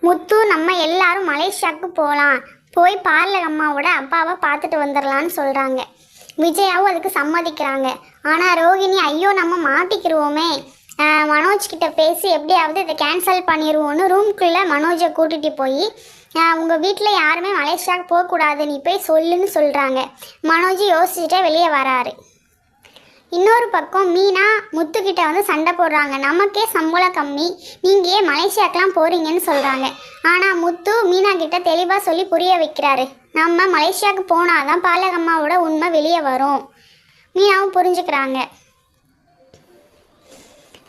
முத்து நம்ம எல்லாரும் மலேசியாவுக்கு போகலாம், போய் பார்லர் அம்மாவோட அப்பாவை பார்த்துட்டு வந்துடலான்னு சொல்கிறாங்க. விஜயாவும் அதுக்கு சம்மதிக்கிறாங்க. ஆனால் ரோகிணி ஐயோ நம்ம மாட்டிக்கிடுவோமே, மனோஜ் கிட்ட பேசி எப்படியாவது இதை கேன்சல் பண்ணிடுவோன்னு ரூம்குள்ளே மனோஜை கூட்டிகிட்டு போய் உங்கள் வீட்டில் யாருமே மலேசியாவுக்கு போகக்கூடாது நீ போய் சொல்லுன்னு சொல்கிறாங்க. மனோஜ் யோசிச்சுட்டே வெளியே வராரு. இன்னொரு பக்கம் மீனா முத்துக்கிட்ட வந்து சண்டை போடுறாங்க. நமக்கே சம்பளம் கம்மி, நீங்கள் ஏன் மலேசியாக்கெலாம் போகிறீங்கன்னு சொல்கிறாங்க. ஆனால் முத்து மீனா கிட்ட தெளிவாக சொல்லி புரிய வைக்கிறாரு. நம்ம மலேசியாவுக்கு போனால் தான் பாலகம்மாவோட உண்மை வெளியே வரும். மீனாவும் புரிஞ்சுக்கிறாங்க.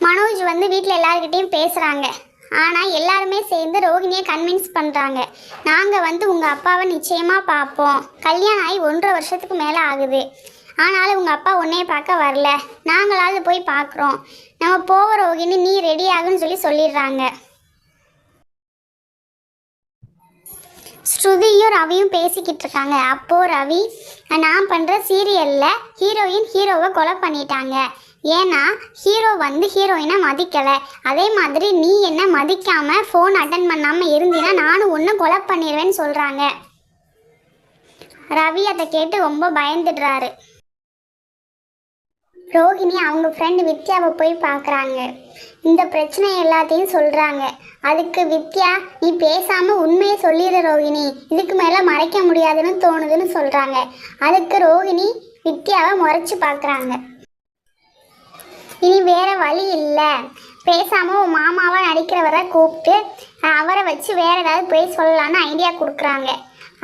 மனோஜ் வந்து வீட்டில் எல்லாருக்கிட்டையும் பேசுகிறாங்க. ஆனால் எல்லாருமே சேர்ந்து ரோகிணியை கன்வின்ஸ் பண்ணுறாங்க. நாங்கள் வந்து உங்கள் அப்பாவை நிச்சயமாக பார்ப்போம், கல்யாணம் ஆகி 1.5 வருஷத்துக்கு மேலே ஆகுது, ஆனாலும் உங்கள் அப்பா உன்னையே பார்க்க வரல, நாங்களாவது போய் பார்க்குறோம், நம்ம போகிற ரோகிணி நீ ரெடி ஆகுன்னு சொல்லிடுறாங்க. ஸ்ருதியும் ரவியும் பேசிக்கிட்டு இருக்காங்க. அப்போது ரவி, நான் பண்ணுற சீரியலில் ஹீரோவை கொலை பண்ணிட்டாங்க, ஏன்னா ஹீரோ வந்து ஹீரோயினை மதிக்கலை, அதே மாதிரி நீ என்ன மதிக்காமல் ஃபோன் அட்டன் பண்ணாமல் இருந்தீன்னா நானும் ஒன்று கொலை பண்ணிடுவேன்னு சொல்கிறாங்க. ரவி அதை கேட்டு ரொம்ப பயந்துடுறாரு. ரோஹிணி அவங்க ஃப்ரெண்டு வித்யாவை போய் பார்க்குறாங்க. இந்த பிரச்சனை எல்லாத்தையும் சொல்கிறாங்க. அதுக்கு வித்யா, நீ பேசாமல் உண்மையை சொல்லிடு ரோஹிணி, இதுக்கு மேலே மறைக்க முடியாதுன்னு தோணுதுன்னு சொல்கிறாங்க. அதுக்கு ரோஹிணி வித்யாவை முறைச்சி பார்க்குறாங்க. இனி வேறு வழி இல்லை, பேசாமல் உன் மாமாவை நடிக்கிறவரை கூப்பிட்டு அவரை வச்சு வேறு ஏதாவது போய் சொல்லலான்னு ஐடியா கொடுக்குறாங்க.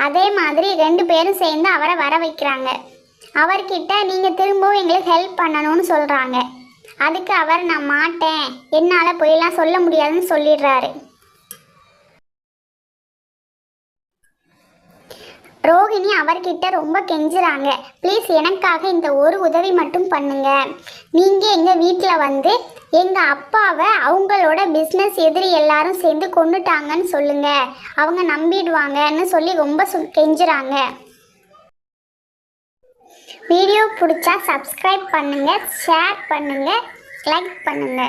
அதே மாதிரி 2 பேரும் சேர்ந்து அவரை வர வைக்கிறாங்க. அவர்கிட்ட நீங்கள் திரும்பவும் எங்களுக்கு ஹெல்ப் பண்ணணும்னு சொல்கிறாங்க. அதுக்கு அவர் நான் மாட்டேன், என்னால் போயெல்லாம் சொல்ல முடியாதுன்னு சொல்லிடுறாரு. ரோஹிணி அவர்கிட்ட ரொம்ப கெஞ்சுறாங்க. ப்ளீஸ் எனக்காக இந்த ஒரு உதவி மட்டும் பண்ணுங்க, நீங்கள் எங்கள் வீட்டில் வந்து எங்கள் அப்பாவை அவங்களோட பிஸ்னஸ் எதிரி எல்லாரும் சேர்ந்து கொண்டுட்டாங்கன்னு சொல்லுங்கள், அவங்க நம்பிடுவாங்கன்னு சொல்லி ரொம்ப கெஞ்சுறாங்க. வீடியோ பிடிச்சா சப்ஸ்கிரைப் பண்ணுங்கள், ஷேர் பண்ணுங்கள், லைக் பண்ணுங்கள்.